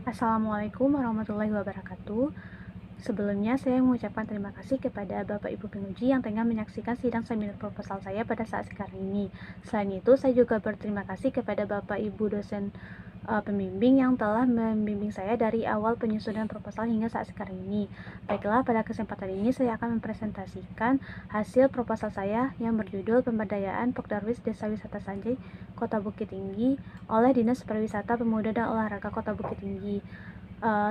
Assalamualaikum warahmatullahi wabarakatuh. Sebelumnya saya mengucapkan terima kasih kepada Bapak Ibu penguji yang tengah menyaksikan sidang seminar proposal saya pada saat sekarang ini. Selain itu, saya juga berterima kasih kepada Bapak Ibu dosen pembimbing yang telah membimbing saya dari awal penyusunan proposal hingga saat sekarang ini. Baiklah, pada kesempatan ini saya akan mempresentasikan hasil proposal saya yang berjudul Pemberdayaan Pokdarwis Desa Wisata Sanjay, Kota Bukit Tinggi oleh Dinas Pariwisata Pemuda dan Olahraga Kota Bukit Tinggi.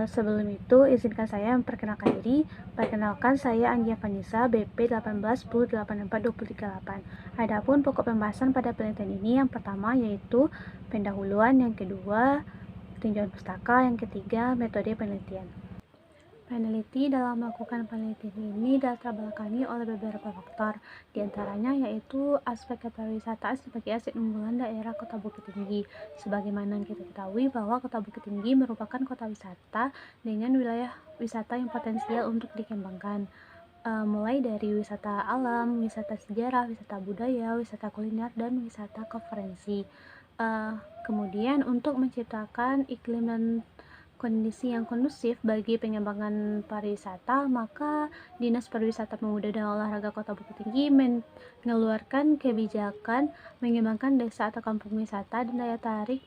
Sebelum itu, izinkan saya memperkenalkan diri. Perkenalkan, saya Anggia Vanessa, BP 1810842338. Adapun pokok pembahasan pada penelitian ini yang pertama yaitu pendahuluan, yang kedua tinjauan pustaka, yang ketiga metode penelitian. Peneliti dalam melakukan penelitian ini dilatar belakangi oleh beberapa faktor, diantaranya yaitu aspek kepariwisataan sebagai aset unggulan daerah Kota Bukit Tinggi. Sebagaimana kita ketahui bahwa Kota Bukit Tinggi merupakan kota wisata dengan wilayah wisata yang potensial untuk dikembangkan. Mulai dari wisata alam, wisata sejarah, wisata budaya, wisata kuliner, dan wisata konferensi. Kemudian untuk menciptakan iklim dan kondisi yang kondusif bagi pengembangan pariwisata, maka Dinas Pariwisata Pemuda dan Olahraga Kota Bukit Tinggi mengeluarkan kebijakan mengembangkan desa atau kampung wisata dan daya tarik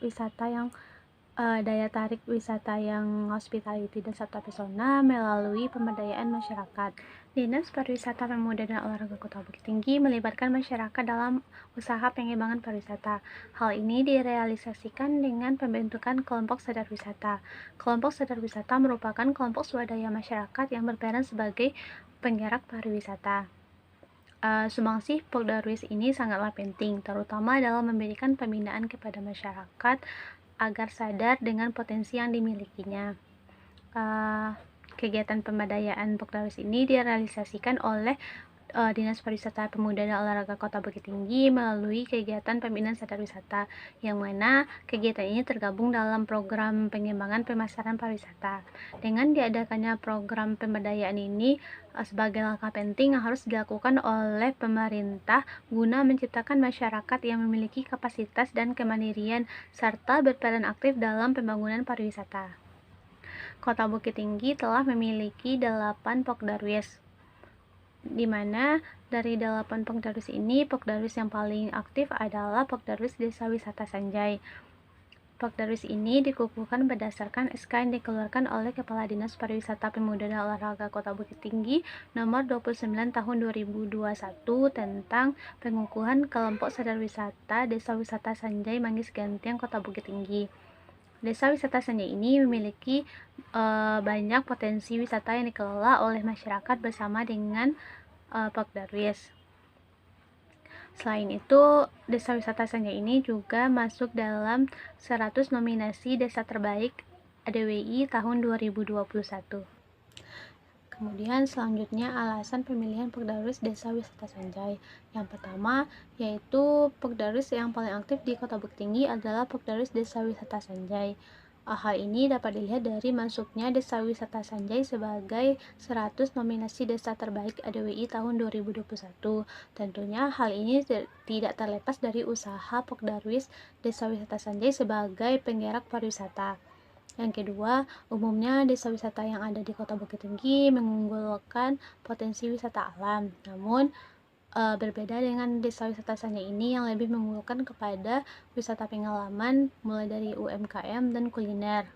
wisata yang hospitality dan wisata pesona melalui pemberdayaan masyarakat. Dinas Pariwisata Pemuda dan Olahraga Kota Bukit Tinggi melibatkan masyarakat dalam usaha pengembangan pariwisata. Hal ini direalisasikan dengan pembentukan kelompok sadar wisata. Kelompok sadar wisata merupakan kelompok swadaya masyarakat yang berperan sebagai penggerak pariwisata. Sumbangsi Pokdarwis ini sangatlah penting, terutama dalam memberikan pembinaan kepada masyarakat agar sadar dengan potensi yang dimilikinya. Kegiatan pemberdayaan Pokdarwis ini direalisasikan oleh Dinas Pariwisata Pemuda dan Olahraga Kota Bukit Tinggi melalui kegiatan pembinaan sadar wisata, yang mana kegiatan ini tergabung dalam program pengembangan pemasaran pariwisata. Dengan diadakannya program pemberdayaan ini sebagai langkah penting yang harus dilakukan oleh pemerintah guna menciptakan masyarakat yang memiliki kapasitas dan kemandirian serta berperan aktif dalam pembangunan pariwisata. Kota Bukit Tinggi telah memiliki 8 Pokdarwis, di mana dari 8 Pokdarwis ini, Pokdarwis yang paling aktif adalah Pokdarwis Desa Wisata Sanjay. Pokdarwis ini dikukuhkan berdasarkan SK yang dikeluarkan oleh Kepala Dinas Pariwisata Pemuda dan Olahraga Kota Bukit Tinggi nomor 29 tahun 2021 tentang pengukuhan kelompok sadar wisata Desa Wisata Sanjay Manggis Gantiang Kota Bukit Tinggi. Desa wisata Sanjay ini memiliki banyak potensi wisata yang dikelola oleh masyarakat bersama dengan Pokdarwis. Selain itu, Desa Wisata Sanjay ini juga masuk dalam 100 nominasi Desa Terbaik ADWI tahun 2021. Kemudian selanjutnya alasan pemilihan Pokdarwis Desa Wisata Sanjay. Yang pertama yaitu Pokdarwis yang paling aktif di Kota Bukit Tinggi adalah Pokdarwis Desa Wisata Sanjay. Hal ini dapat dilihat dari masuknya Desa Wisata Sanjay sebagai 100 nominasi Desa Terbaik ADWI tahun 2021. Tentunya hal ini tidak terlepas dari usaha Pokdarwis Desa Wisata Sanjay sebagai penggerak pariwisata. Yang kedua, umumnya desa wisata yang ada di Kota Bukit Tinggi mengunggulkan potensi wisata alam. Namun, berbeda dengan desa wisata Sanjay ini yang lebih mengunggulkan kepada wisata pengalaman mulai dari UMKM dan kuliner.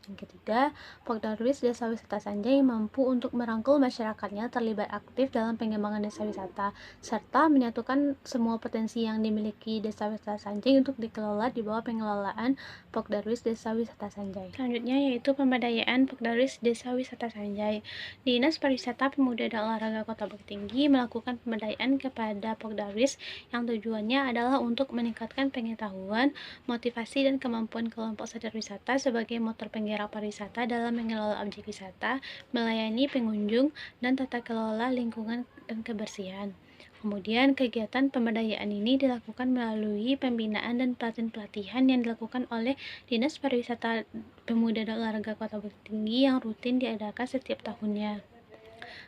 Yang ketiga, Pokdarwis Desa Wisata Sanjay mampu untuk merangkul masyarakatnya terlibat aktif dalam pengembangan desa wisata, serta menyatukan semua potensi yang dimiliki Desa Wisata Sanjay untuk dikelola di bawah pengelolaan Pokdarwis Desa Wisata Sanjay. Selanjutnya yaitu pemberdayaan Pokdarwis Desa Wisata Sanjay. Dinas Pariwisata Pemuda dan Olahraga Kota Bukit Tinggi melakukan pemberdayaan kepada Pokdarwis yang tujuannya adalah untuk meningkatkan pengetahuan, motivasi, dan kemampuan kelompok sadar wisata sebagai motor penggerak pariwisata dalam mengelola objek wisata, melayani pengunjung, dan tata kelola lingkungan dan kebersihan. Kemudian kegiatan pemberdayaan ini dilakukan melalui pembinaan dan pelatihan-pelatihan yang dilakukan oleh Dinas Pariwisata Pemuda dan Olahraga Kota Bukit Tinggi yang rutin diadakan setiap tahunnya.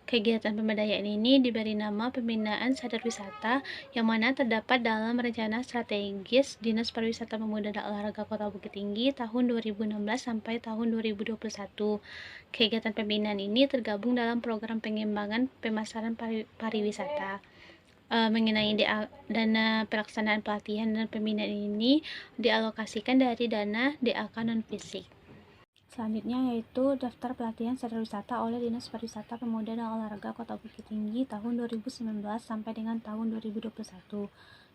Kegiatan pemberdayaan ini diberi nama Pembinaan Sadar Wisata, yang mana terdapat dalam Rencana Strategis Dinas Pariwisata Pemuda dan Olahraga Kota Bukit Tinggi tahun 2016 sampai tahun 2021. Kegiatan pembinaan ini tergabung dalam program pengembangan pemasaran pariwisata. Mengenai dana pelaksanaan pelatihan dan pembinaan ini dialokasikan dari dana DAK non-fisik. Selanjutnya yaitu daftar pelatihan sadar wisata oleh Dinas Pariwisata Pemuda dan Olahraga Kota Bukit Tinggi tahun 2019 sampai dengan tahun 2021.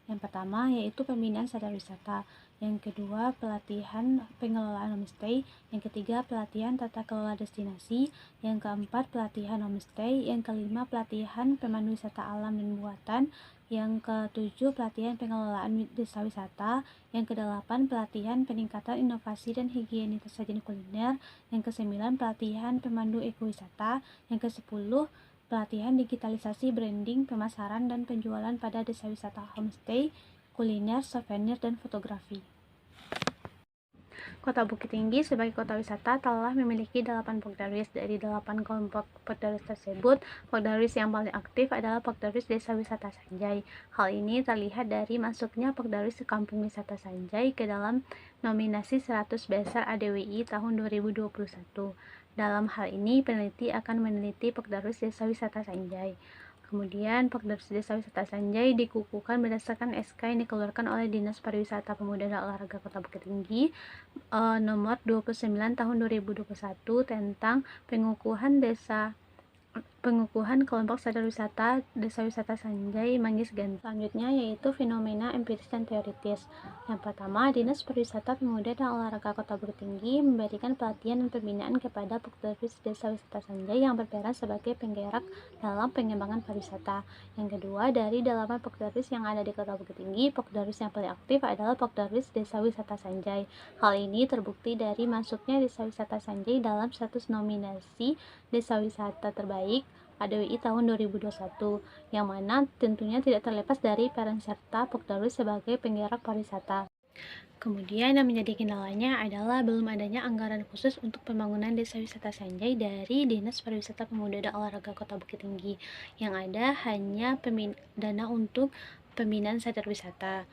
Yang pertama yaitu pembinaan sadar wisata, yang kedua pelatihan pengelolaan homestay, yang ketiga pelatihan tata kelola destinasi, yang keempat pelatihan homestay, yang kelima pelatihan pemandu wisata alam dan buatan, yang ketujuh pelatihan pengelolaan desa wisata, yang kedelapan pelatihan peningkatan inovasi dan higienitas sajian kuliner, yang kesembilan pelatihan pemandu ekowisata, yang kesepuluh pelatihan digitalisasi branding, pemasaran, dan penjualan pada desa wisata homestay, kuliner, souvenir, dan fotografi. Kota Bukit Tinggi sebagai kota wisata telah memiliki 8 Pokdarwis. Dari 8 kelompok Pokdarwis tersebut, Pokdarwis yang paling aktif adalah Pokdarwis Desa Wisata Sanjay. Hal ini terlihat dari masuknya Pokdarwis Kampung Wisata Sanjay ke dalam nominasi 100 Besar ADWI tahun 2021. Dalam hal ini, peneliti akan meneliti Pokdarwis Desa Wisata Sanjay. Kemudian, Pokdarwis Desa Wisata Sanjay dikukuhkan berdasarkan SK yang dikeluarkan oleh Dinas Pariwisata Pemuda dan Olahraga Kota Bukit Tinggi nomor 29 tahun 2021 tentang pengukuhan kelompok sadar wisata Desa Wisata Sanjay Manggis Ganti. Selanjutnya yaitu fenomena empiris dan teoritis. Yang pertama, Dinas Pariwisata Pemuda dan Olahraga Kota Bukit Tinggi memberikan pelatihan dan pembinaan kepada Pokdarwis Desa Wisata Sanjay yang berperan sebagai penggerak dalam pengembangan pariwisata. Yang kedua, dari 8 Pokdarwis yang ada di Kota Bukit Tinggi, Pokdarwis yang paling aktif adalah Pokdarwis Desa Wisata Sanjay. Hal ini terbukti dari masuknya Desa Wisata Sanjay dalam status nominasi Desa Wisata Terbaik ADWI tahun 2021, yang mana tentunya tidak terlepas dari peran serta Pokdarwis sebagai penggerak pariwisata. Kemudian yang menjadi kendalanya adalah belum adanya anggaran khusus untuk pembangunan Desa Wisata Sanjay dari Dinas Pariwisata Pemuda dan Olahraga Kota Bukit Tinggi. Yang ada hanya dana untuk pembinaan sadar wisata.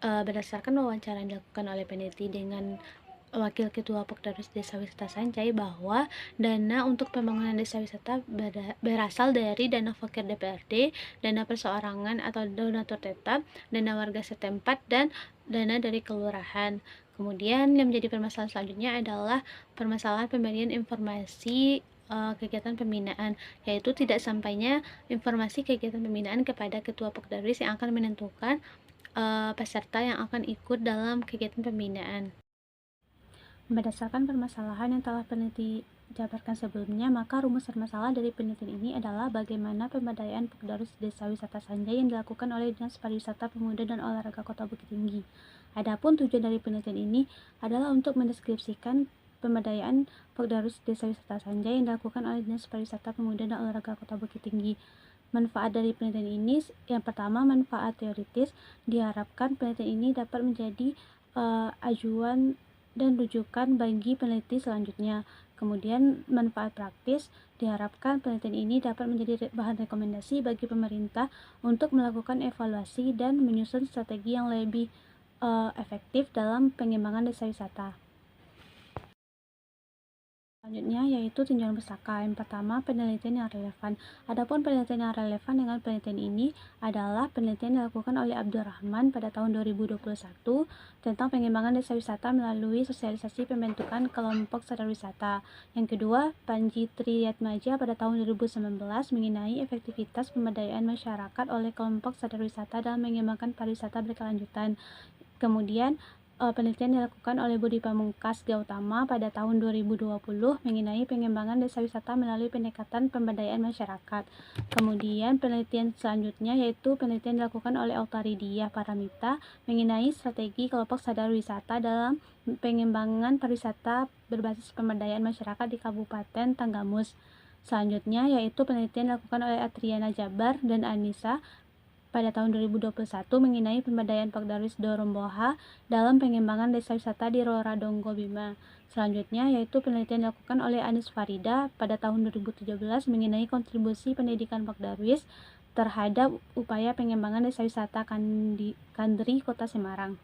Berdasarkan wawancara yang dilakukan oleh peneliti dengan Wakil Ketua Pokdarwis Desa Wisata Sanjay bahwa dana untuk pembangunan desa wisata berasal dari dana fakir DPRD, dana perseorangan atau donatur tetap, dana warga setempat, dan dana dari kelurahan. Kemudian yang menjadi permasalahan selanjutnya adalah permasalahan pemberian informasi kegiatan pembinaan, yaitu tidak sampainya informasi kegiatan pembinaan kepada Ketua Pokdarwis yang akan menentukan peserta yang akan ikut dalam kegiatan pembinaan. Berdasarkan permasalahan yang telah peneliti jabarkan sebelumnya, maka rumus permasalahan dari penelitian ini adalah bagaimana pemberdayaan Pokdarwis Desa Wisata Sanjay yang dilakukan oleh Dinas Pariwisata Pemuda dan Olahraga Kota Bukit Tinggi. Adapun tujuan dari penelitian ini adalah untuk mendeskripsikan pemberdayaan Pokdarwis Desa Wisata Sanjay yang dilakukan oleh Dinas Pariwisata Pemuda dan Olahraga Kota Bukit Tinggi. Manfaat dari penelitian ini, yang pertama, manfaat teoritis. Diharapkan penelitian ini dapat menjadi ajuan dan rujukan bagi peneliti selanjutnya. Kemudian manfaat praktis, diharapkan penelitian ini dapat menjadi bahan rekomendasi bagi pemerintah untuk melakukan evaluasi dan menyusun strategi yang lebih efektif dalam pengembangan desa wisata. Selanjutnya yaitu tinjauan pustaka. Yang pertama, penelitian yang relevan. Adapun penelitian yang relevan dengan penelitian ini adalah penelitian yang dilakukan oleh Abdurrahman pada tahun 2021 tentang pengembangan desa wisata melalui sosialisasi pembentukan kelompok sadar wisata. Yang kedua, Panji Triyatmaja pada tahun 2019 mengenai efektivitas pemberdayaan masyarakat oleh kelompok sadar wisata dalam mengembangkan pariwisata berkelanjutan. Kemudian penelitian dilakukan oleh Budi Pamungkas Gautama pada tahun 2020 mengenai pengembangan desa wisata melalui pendekatan pemberdayaan masyarakat. Kemudian penelitian selanjutnya yaitu penelitian dilakukan oleh Autaridiah Paramita mengenai strategi kelompok sadar wisata dalam pengembangan pariwisata berbasis pemberdayaan masyarakat di Kabupaten Tanggamus. Selanjutnya yaitu penelitian dilakukan oleh Atriana Jabar dan Anissa pada tahun 2021 mengenai pemberdayaan Pagdarwis Doromboha dalam pengembangan desa wisata di Roradonggo Bima. Selanjutnya yaitu penelitian dilakukan oleh Anis Farida pada tahun 2017 mengenai kontribusi pendidikan Pagdarwis terhadap upaya pengembangan desa wisata Kandri Kota Semarang.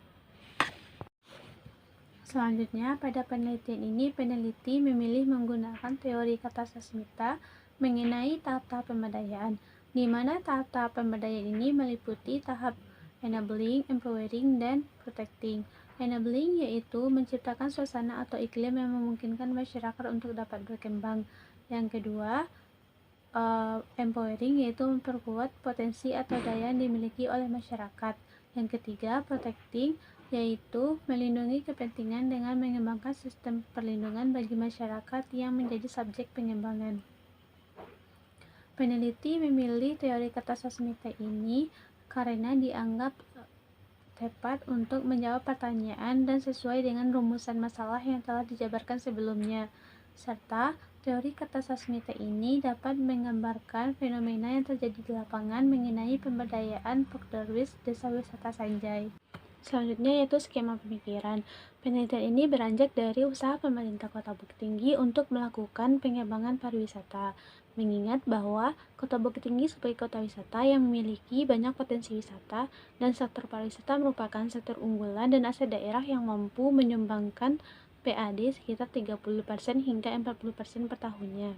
Selanjutnya, pada penelitian ini peneliti memilih menggunakan teori kata Sasmita mengenai tahap-tahap pemberdayaan, di mana tahap-tahap pemberdayaan ini meliputi tahap enabling, empowering, dan protecting. Enabling yaitu menciptakan suasana atau iklim yang memungkinkan masyarakat untuk dapat berkembang. Yang kedua, empowering yaitu memperkuat potensi atau daya yang dimiliki oleh masyarakat. Yang ketiga, protecting yaitu melindungi kepentingan dengan mengembangkan sistem perlindungan bagi masyarakat yang menjadi subjek pengembangan. Peneliti memilih teori kata Sasmita ini karena dianggap tepat untuk menjawab pertanyaan dan sesuai dengan rumusan masalah yang telah dijabarkan sebelumnya, serta teori kata Sasmita ini dapat menggambarkan fenomena yang terjadi di lapangan mengenai pemberdayaan Pagdarwis Desa Wisata Sanjay. Selanjutnya yaitu skema pemikiran. Penelitian ini beranjak dari usaha pemerintah Kota Bukit Tinggi untuk melakukan pengembangan pariwisata, mengingat bahwa Kota Bukit Tinggi sebagai kota wisata yang memiliki banyak potensi wisata dan sektor pariwisata merupakan sektor unggulan dan aset daerah yang mampu menyumbangkan PAD sekitar 30% hingga 40% per tahunnya.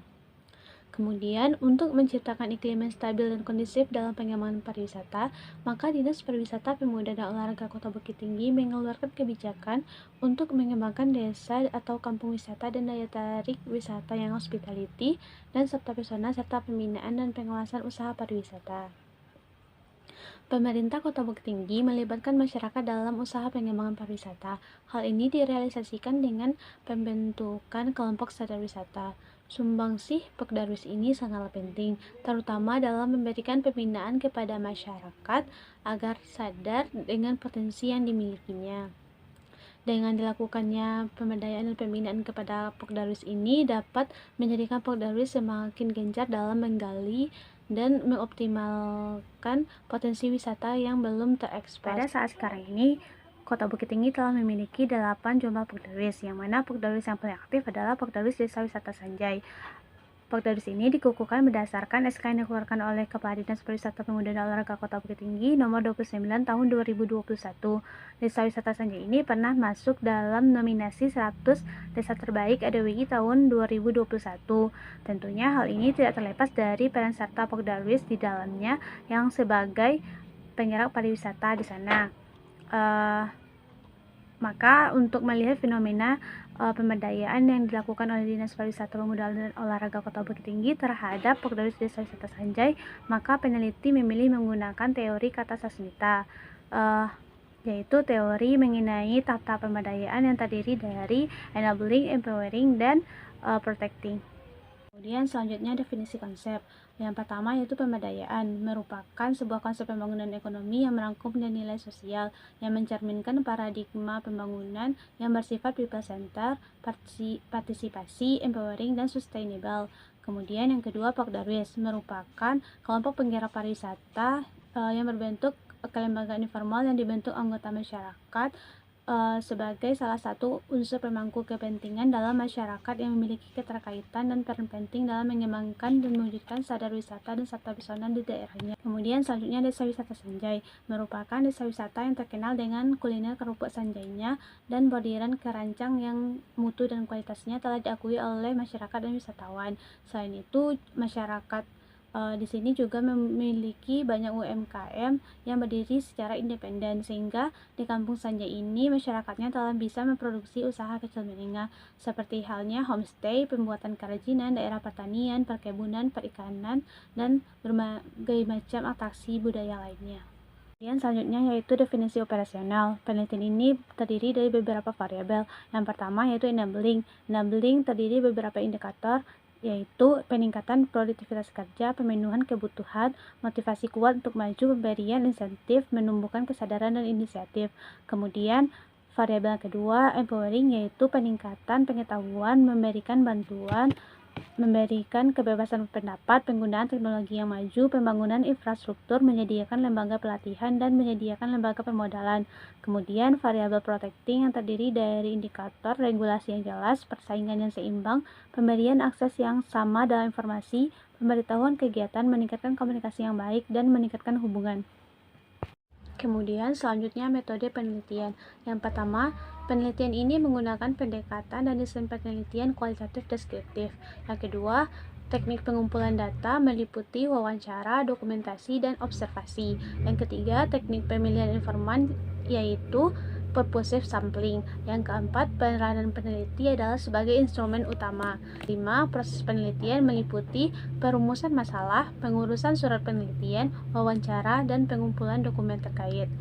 Kemudian, untuk menciptakan iklim yang stabil dan kondusif dalam pengembangan pariwisata, maka Dinas Pariwisata Pemuda dan Olahraga Kota Bukit Tinggi mengeluarkan kebijakan untuk mengembangkan desa atau kampung wisata dan daya tarik wisata yang hospitality dan serta pesona serta pembinaan dan pengawasan usaha pariwisata. Pemerintah Kota Bukit Tinggi melibatkan masyarakat dalam usaha pengembangan pariwisata. Hal ini direalisasikan dengan pembentukan kelompok sadar wisata. Sumbangsih Pagdarwis ini sangatlah penting, terutama dalam memberikan pembinaan kepada masyarakat agar sadar dengan potensi yang dimilikinya. Dengan dilakukannya pemberdayaan dan pembinaan kepada Pagdarwis ini dapat menjadikan Pagdarwis semakin gencar dalam menggali dan mengoptimalkan potensi wisata yang belum tereksploitasi. Pada saat sekarang ini, Kota Bukit Tinggi telah memiliki 8 jumlah Pagdarwis, yang mana Pagdarwis yang paling aktif adalah Pagdarwis Desa Wisata Sanjay. Pagdarwis ini dikukuhkan berdasarkan SK yang dikeluarkan oleh Kepala Dinas Pariwisata Pemuda dan Olahraga Kota Bukit Tinggi nomor 29 tahun 2021. Desa Wisata Sanjay ini pernah masuk dalam nominasi 100 desa terbaik ADWI tahun 2021. Tentunya hal ini tidak terlepas dari peran serta Pagdarwis di dalamnya yang sebagai penggerak pariwisata di sana. Maka untuk melihat fenomena pemberdayaan yang dilakukan oleh Dinas Pariwisata Pemuda dan Olahraga Kota Bukit Tinggi terhadap Pagdarwis Desa Wisata Sanjay, maka peneliti memilih menggunakan teori kata Sasmita, yaitu teori mengenai tahap-tahap pemberdayaan yang terdiri dari enabling, empowering, dan protecting. Kemudian selanjutnya definisi konsep. Yang pertama yaitu pemberdayaan, merupakan sebuah konsep pembangunan ekonomi yang merangkum nilai sosial, yang mencerminkan paradigma pembangunan yang bersifat people center, partisipasi, empowering, dan sustainable. Kemudian yang kedua, Pagdarwis merupakan kelompok penggerak pariwisata yang berbentuk kelembagaan informal yang dibentuk anggota masyarakat sebagai salah satu unsur pemangku kepentingan dalam masyarakat yang memiliki keterkaitan dan peran penting dalam mengembangkan dan mewujudkan sadar wisata dan serta pesona di daerahnya. Kemudian selanjutnya Desa Wisata Sanjay merupakan desa wisata yang terkenal dengan kuliner kerupuk sanjaynya dan bordiran kerancang yang mutu dan kualitasnya telah diakui oleh masyarakat dan wisatawan. Selain itu, masyarakat di sini juga memiliki banyak UMKM yang berdiri secara independen, sehingga di Kampung Sanjay ini masyarakatnya telah bisa memproduksi usaha kecil menengah seperti halnya homestay, pembuatan kerajinan, daerah pertanian, perkebunan, perikanan, dan berbagai macam atraksi budaya lainnya. Kemudian selanjutnya yaitu definisi operasional. Penelitian ini terdiri dari beberapa variabel. Yang pertama yaitu enabling. Enabling terdiri dari beberapa indikator, yaitu peningkatan produktivitas kerja, pemenuhan kebutuhan, motivasi kuat untuk maju, pemberian insentif, menumbuhkan kesadaran dan inisiatif. Kemudian variabel kedua, empowering, yaitu peningkatan pengetahuan, memberikan bantuan memberikan kebebasan pendapat, penggunaan teknologi yang maju, pembangunan infrastruktur, menyediakan lembaga pelatihan, dan menyediakan lembaga permodalan. Kemudian, variabel protecting yang terdiri dari indikator, regulasi yang jelas, persaingan yang seimbang, pemberian akses yang sama dalam informasi, pemberitahuan kegiatan, meningkatkan komunikasi yang baik, dan meningkatkan hubungan. Kemudian selanjutnya metode penelitian. Yang pertama, penelitian ini menggunakan pendekatan dan desain penelitian kualitatif deskriptif. Yang kedua, teknik pengumpulan data meliputi wawancara, dokumentasi, dan observasi. Yang ketiga, teknik pemilihan informan yaitu purposive sampling. Yang keempat, peranan peneliti adalah sebagai instrumen utama. 5. Proses penelitian meliputi perumusan masalah, pengurusan surat penelitian, wawancara, dan pengumpulan dokumen terkait.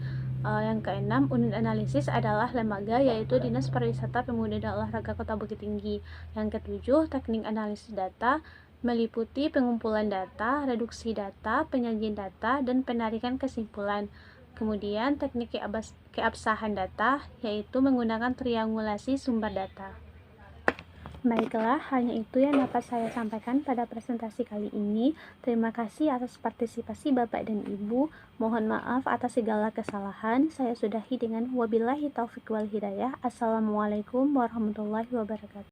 Yang keenam, unit analisis adalah lembaga yaitu Dinas Pariwisata Pemuda dan Olahraga Kota Bukit Tinggi. Yang ketujuh, teknik analisis data meliputi pengumpulan data, reduksi data, penyajian data, dan penarikan kesimpulan. Kemudian teknik keabsahan data yaitu menggunakan triangulasi sumber data. Baiklah, hanya itu yang dapat saya sampaikan pada presentasi kali ini. Terima kasih atas partisipasi Bapak dan Ibu. Mohon maaf atas segala kesalahan. Saya sudahi dengan wabillahi taufiq wal hidayah. Assalamualaikum warahmatullahi wabarakatuh.